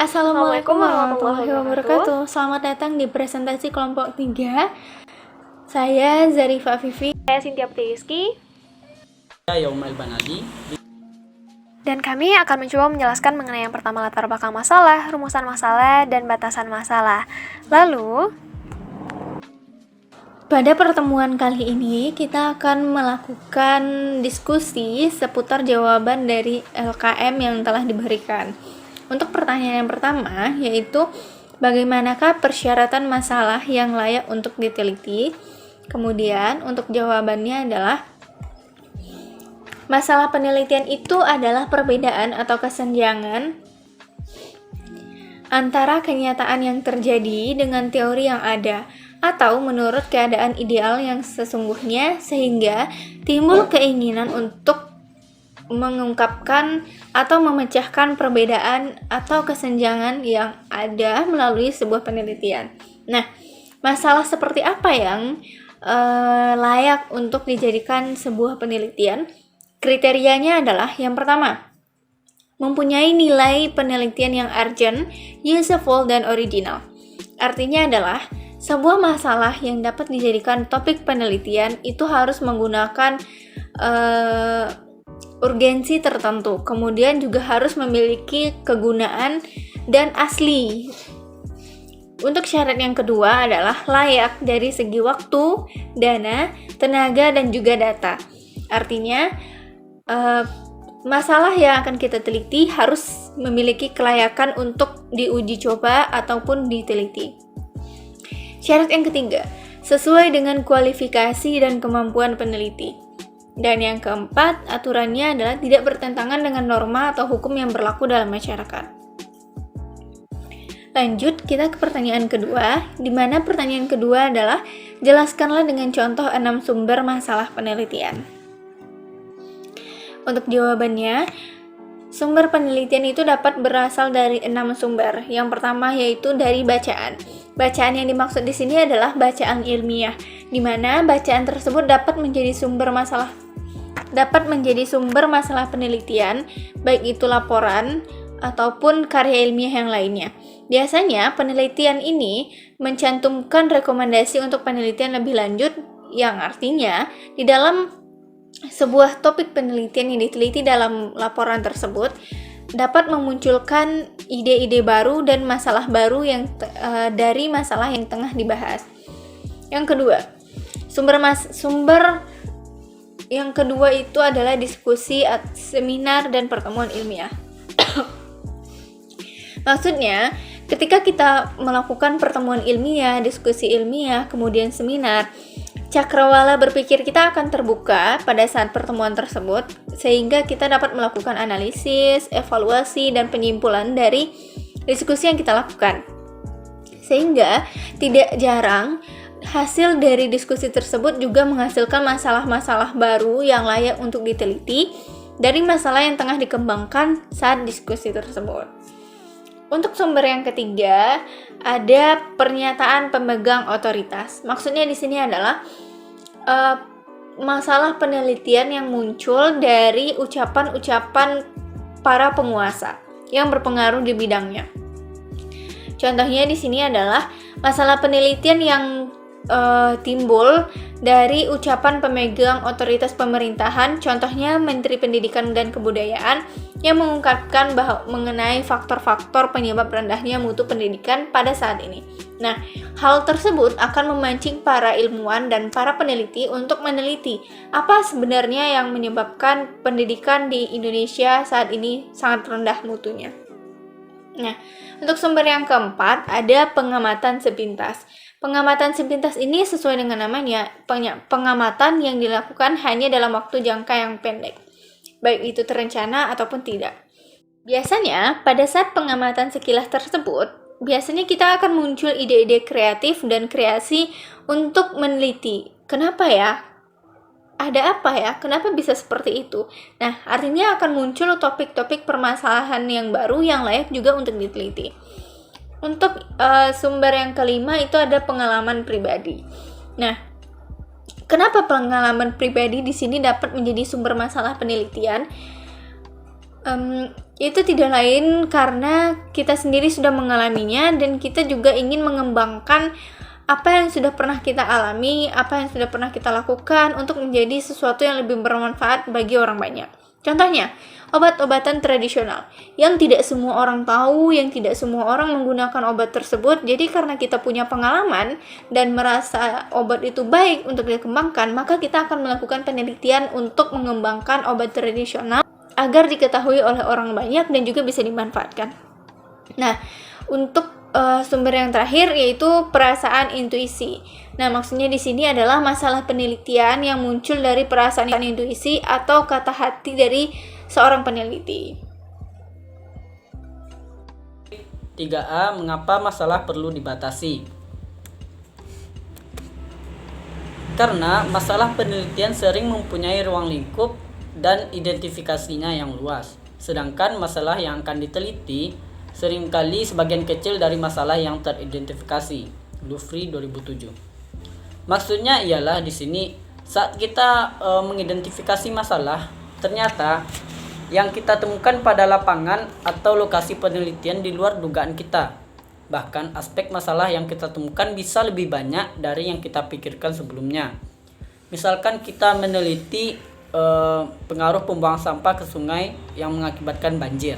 Assalamualaikum warahmatullahi wabarakatuh. Selamat datang di presentasi kelompok 3. Saya Zarifa Vivi. Saya Cynthia Putri. Yaumal Banadi. Dan kami akan mencoba menjelaskan mengenai yang pertama latar belakang masalah, rumusan masalah, dan batasan masalah. Lalu, pada pertemuan kali ini kita akan melakukan diskusi seputar jawaban dari LKM yang telah diberikan. Untuk pertanyaan yang pertama, yaitu bagaimanakah persyaratan masalah yang layak untuk diteliti? Kemudian untuk jawabannya adalah masalah penelitian itu adalah perbedaan atau kesenjangan antara kenyataan yang terjadi dengan teori yang ada atau menurut keadaan ideal yang sesungguhnya, sehingga timbul keinginan untuk mengungkapkan atau memecahkan perbedaan atau kesenjangan yang ada melalui sebuah penelitian. Nah, masalah seperti apa yang layak untuk dijadikan sebuah penelitian? Kriterianya adalah yang pertama, mempunyai nilai penelitian yang urgent, useful, dan original. Artinya adalah sebuah masalah yang dapat dijadikan topik penelitian itu harus menggunakan urgensi tertentu, kemudian juga harus memiliki kegunaan dan asli. Untuk syarat yang kedua adalah layak dari segi waktu, dana, tenaga, dan juga data. Artinya masalah yang akan kita teliti harus memiliki kelayakan untuk diuji coba ataupun diteliti. Syarat yang ketiga, sesuai dengan kualifikasi dan kemampuan peneliti. Dan yang keempat, aturannya adalah tidak bertentangan dengan norma atau hukum yang berlaku dalam masyarakat. Lanjut, kita ke pertanyaan kedua, di mana pertanyaan kedua adalah jelaskanlah dengan contoh 6 sumber masalah penelitian. Untuk jawabannya, sumber penelitian itu dapat berasal dari 6 sumber. Yang pertama yaitu dari bacaan. Bacaan yang dimaksud di sini adalah bacaan ilmiah, di mana bacaan tersebut dapat menjadi sumber masalah penelitian, baik itu laporan ataupun karya ilmiah yang lainnya. Biasanya penelitian ini mencantumkan rekomendasi untuk penelitian lebih lanjut, yang artinya di dalam sebuah topik penelitian yang diteliti dalam laporan tersebut dapat memunculkan ide-ide baru dan masalah baru yang dari masalah yang tengah dibahas. Yang kedua, sumber yang kedua itu adalah diskusi, seminar, dan pertemuan ilmiah. Maksudnya, ketika kita melakukan pertemuan ilmiah, diskusi ilmiah, kemudian seminar, cakrawala berpikir kita akan terbuka pada saat pertemuan tersebut, sehingga kita dapat melakukan analisis, evaluasi, dan penyimpulan dari diskusi yang kita lakukan. Sehingga tidak jarang hasil dari diskusi tersebut juga menghasilkan masalah-masalah baru yang layak untuk diteliti dari masalah yang tengah dikembangkan saat diskusi tersebut. Untuk sumber yang ketiga, ada pernyataan pemegang otoritas. Maksudnya di sini adalah masalah penelitian yang muncul dari ucapan-ucapan para penguasa yang berpengaruh di bidangnya. Contohnya di sini adalah masalah penelitian yang timbul dari ucapan pemegang otoritas pemerintahan, contohnya Menteri Pendidikan dan Kebudayaan, yang mengungkapkan mengenai faktor-faktor penyebab rendahnya mutu pendidikan pada saat ini. Nah, hal tersebut akan memancing para ilmuwan dan para peneliti untuk meneliti apa sebenarnya yang menyebabkan pendidikan di Indonesia saat ini sangat rendah mutunya. Nah, untuk sumber yang keempat ada pengamatan sepintas. Pengamatan sepintas ini sesuai dengan namanya, pengamatan yang dilakukan hanya dalam waktu jangka yang pendek, baik itu terencana ataupun tidak. Biasanya, pada saat pengamatan sekilas tersebut, biasanya kita akan muncul ide-ide kreatif dan kreasi untuk meneliti. Kenapa ya? Ada apa ya? Kenapa bisa seperti itu? Nah, artinya akan muncul topik-topik permasalahan yang baru yang layak juga untuk diteliti. Untuk sumber yang kelima itu ada pengalaman pribadi. Nah, kenapa pengalaman pribadi di sini dapat menjadi sumber masalah penelitian? Itu tidak lain karena kita sendiri sudah mengalaminya dan kita juga ingin mengembangkan apa yang sudah pernah kita alami, apa yang sudah pernah kita lakukan untuk menjadi sesuatu yang lebih bermanfaat bagi orang banyak. Contohnya, obat-obatan tradisional yang tidak semua orang tahu, yang tidak semua orang menggunakan obat tersebut. Jadi karena kita punya pengalaman dan merasa obat itu baik untuk dikembangkan, maka kita akan melakukan penelitian untuk mengembangkan obat tradisional agar diketahui oleh orang banyak dan juga bisa dimanfaatkan. Nah, untuk sumber yang terakhir yaitu perasaan intuisi. Nah, maksudnya di sini adalah masalah penelitian yang muncul dari perasaan intuisi atau kata hati dari seorang peneliti. 3A. Mengapa masalah perlu dibatasi? Karena masalah penelitian sering mempunyai ruang lingkup dan identifikasinya yang luas. Sedangkan masalah yang akan diteliti seringkali sebagian kecil dari masalah yang teridentifikasi. Lufri 2007. Maksudnya ialah di sini saat kita mengidentifikasi masalah, ternyata yang kita temukan pada lapangan atau lokasi penelitian di luar dugaan kita. Bahkan aspek masalah yang kita temukan bisa lebih banyak dari yang kita pikirkan sebelumnya. Misalkan kita meneliti pengaruh pembuangan sampah ke sungai yang mengakibatkan banjir.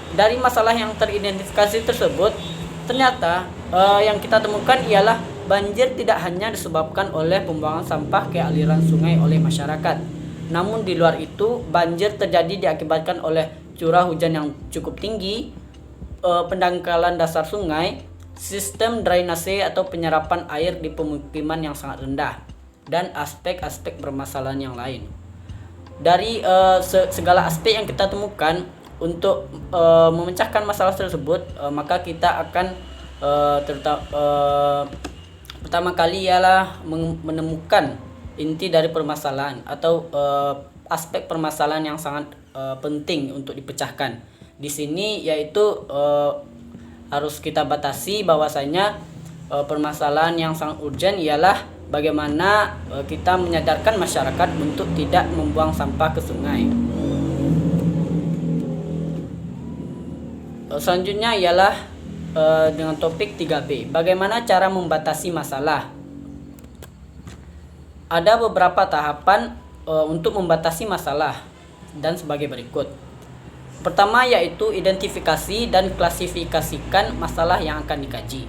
Dari masalah yang teridentifikasi tersebut, ternyata yang kita temukan ialah banjir tidak hanya disebabkan oleh pembuangan sampah ke aliran sungai oleh masyarakat. Namun di luar itu, banjir terjadi diakibatkan oleh curah hujan yang cukup tinggi, pendangkalan dasar sungai, sistem drainase atau penyerapan air di pemukiman yang sangat rendah, dan aspek-aspek bermasalahan yang lain. Dari segala aspek yang kita temukan, untuk memecahkan masalah tersebut, maka kita akan pertama kali ialah menemukan inti dari permasalahan atau aspek permasalahan yang sangat penting untuk dipecahkan. Di sini yaitu harus kita batasi bahwasanya permasalahan yang sangat urgent ialah bagaimana kita menyadarkan masyarakat untuk tidak membuang sampah ke sungai. Selanjutnya ialah dengan topik 3B, bagaimana cara membatasi masalah. Ada beberapa tahapan untuk membatasi masalah dan sebagai berikut. Pertama yaitu identifikasi dan klasifikasikan masalah yang akan dikaji.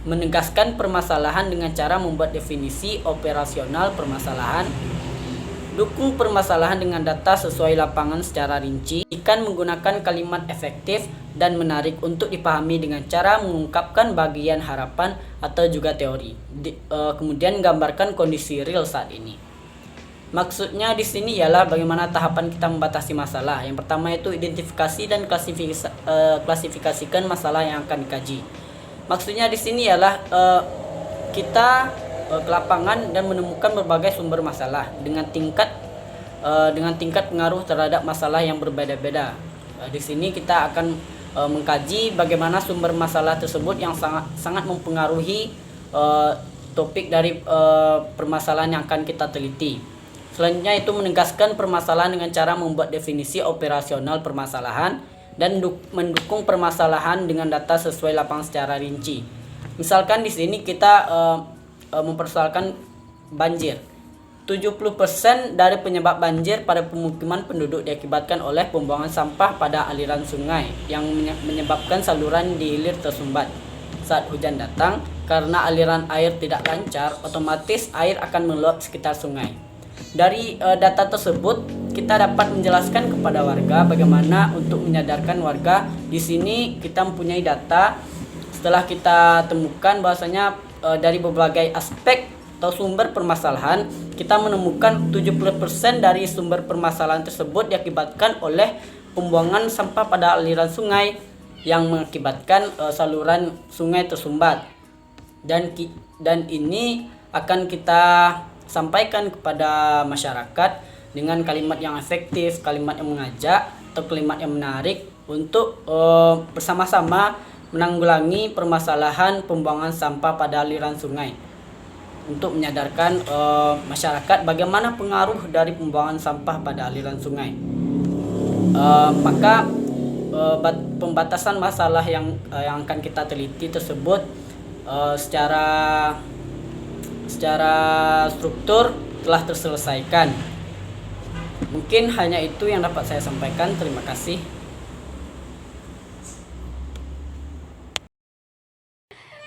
Menegaskan permasalahan dengan cara membuat definisi operasional permasalahan. Dukung permasalahan dengan data sesuai lapangan secara rinci. Ikan menggunakan kalimat efektif dan menarik untuk dipahami dengan cara mengungkapkan bagian harapan atau juga teori. Kemudian gambarkan kondisi real saat ini. Maksudnya di sini ialah bagaimana tahapan kita membatasi masalah. Yang pertama itu identifikasi dan klasifikasikan masalah yang akan dikaji. Maksudnya di sini ialah kita ke lapangan dan menemukan berbagai sumber masalah dengan tingkat pengaruh terhadap masalah yang berbeda-beda. Di sini kita akan mengkaji bagaimana sumber masalah tersebut yang sangat mempengaruhi topik dari permasalahan yang akan kita teliti. Selanjutnya itu menegaskan permasalahan dengan cara membuat definisi operasional permasalahan dan mendukung permasalahan dengan data sesuai lapangan secara rinci. Misalkan di sini kita mempersoalkan banjir. 70% dari penyebab banjir pada pemukiman penduduk diakibatkan oleh pembuangan sampah pada aliran sungai yang menyebabkan saluran di hilir tersumbat. Saat hujan datang, karena aliran air tidak lancar, otomatis air akan meluap sekitar sungai. Dari data tersebut, kita dapat menjelaskan kepada warga bagaimana untuk menyadarkan warga. Di sini kita mempunyai data setelah kita temukan bahwasanya dari berbagai aspek atau sumber permasalahan, kita menemukan 70% dari sumber permasalahan tersebut diakibatkan oleh pembuangan sampah pada aliran sungai yang mengakibatkan saluran sungai tersumbat. Dan ini akan kita sampaikan kepada masyarakat dengan kalimat yang efektif, kalimat yang mengajak atau kalimat yang menarik untuk bersama-sama menanggulangi permasalahan pembuangan sampah pada aliran sungai, untuk menyadarkan masyarakat bagaimana pengaruh dari pembuangan sampah pada aliran sungai. Maka pembatasan masalah yang akan kita teliti tersebut secara struktur telah terselesaikan. Mungkin hanya itu yang dapat saya sampaikan. Terima kasih.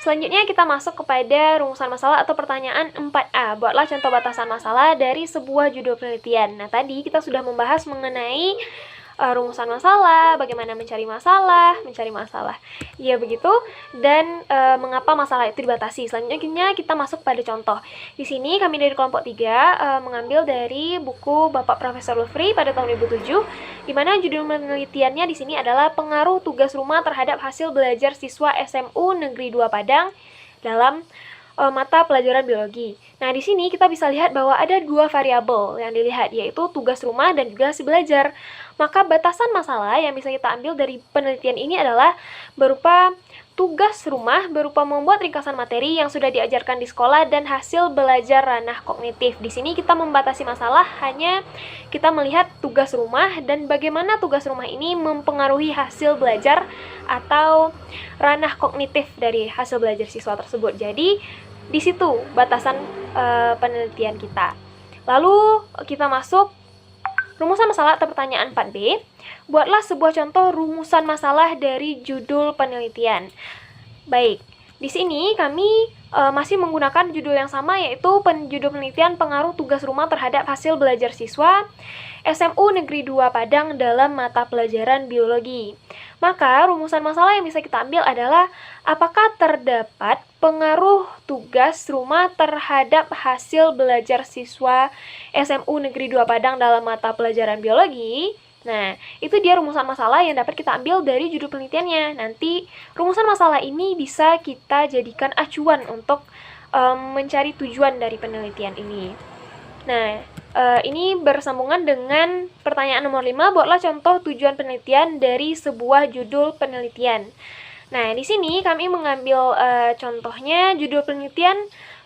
Selanjutnya kita masuk kepada rumusan masalah atau pertanyaan 4A. Buatlah contoh batasan masalah dari sebuah judul penelitian. Nah, tadi kita sudah membahas mengenai rumusan masalah, bagaimana mencari masalah. Ya begitu. Dan mengapa masalah itu dibatasi. Selanjutnya kita masuk pada contoh. Di sini kami dari kelompok 3 mengambil dari buku Bapak Profesor Lufri pada tahun 2007, di mana judul penelitiannya di sini adalah pengaruh tugas rumah terhadap hasil belajar siswa SMU Negeri 2 Padang dalam mata pelajaran biologi. Nah, di sini kita bisa lihat bahwa ada 2 variabel yang dilihat, yaitu tugas rumah dan juga hasil belajar. Maka batasan masalah yang bisa kita ambil dari penelitian ini adalah berupa tugas rumah berupa membuat ringkasan materi yang sudah diajarkan di sekolah dan hasil belajar ranah kognitif. Di sini kita membatasi masalah hanya kita melihat tugas rumah dan bagaimana tugas rumah ini mempengaruhi hasil belajar atau ranah kognitif dari hasil belajar siswa tersebut. Jadi di situ batasan penelitian kita. Lalu kita masuk rumusan masalah atau pertanyaan 4B. Buatlah sebuah contoh rumusan masalah dari judul penelitian. Baik, di sini kami masih menggunakan judul yang sama, yaitu judul penelitian pengaruh tugas rumah terhadap hasil belajar siswa SMU Negeri 2 Padang dalam mata pelajaran biologi. Maka rumusan masalah yang bisa kita ambil adalah apakah terdapat pengaruh tugas rumah terhadap hasil belajar siswa SMU Negeri 2 Padang dalam mata pelajaran biologi. Nah, itu dia rumusan masalah yang dapat kita ambil dari judul penelitiannya. Nanti rumusan masalah ini bisa kita jadikan acuan untuk mencari tujuan dari penelitian ini. Nah, ini bersambungan dengan pertanyaan nomor 5, buatlah contoh tujuan penelitian dari sebuah judul penelitian. Nah, di sini kami mengambil contohnya judul penelitian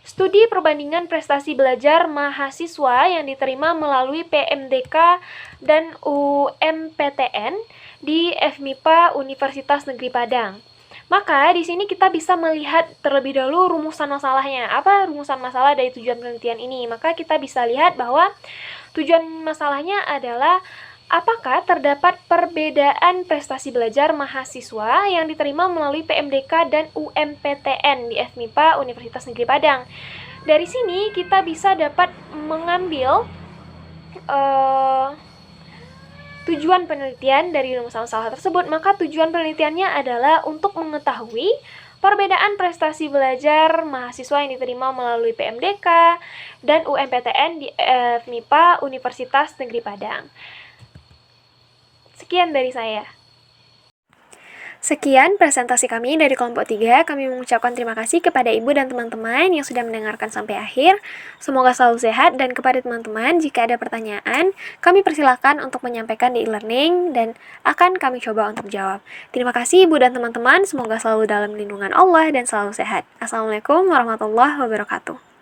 studi perbandingan prestasi belajar mahasiswa yang diterima melalui PMDK dan UMPTN di FMIPA Universitas Negeri Padang. Maka di sini kita bisa melihat terlebih dahulu rumusan masalahnya. Apa rumusan masalah dari tujuan penelitian ini? Maka kita bisa lihat bahwa tujuan masalahnya adalah apakah terdapat perbedaan prestasi belajar mahasiswa yang diterima melalui PMDK dan UMPTN di FMIPA Universitas Negeri Padang. Dari sini kita bisa dapat mengambil tujuan penelitian dari rumusan masalah tersebut. Maka tujuan penelitiannya adalah untuk mengetahui perbedaan prestasi belajar mahasiswa yang diterima melalui PMDK dan UMPTN di FMIPA Universitas Negeri Padang. Sekian dari saya. Sekian presentasi kami dari kelompok 3. Kami mengucapkan terima kasih kepada Ibu dan teman-teman yang sudah mendengarkan sampai akhir. Semoga selalu sehat, dan kepada teman-teman jika ada pertanyaan, kami persilakan untuk menyampaikan di e-learning dan akan kami coba untuk jawab. Terima kasih Ibu dan teman-teman, semoga selalu dalam lindungan Allah dan selalu sehat. Assalamualaikum warahmatullahi wabarakatuh.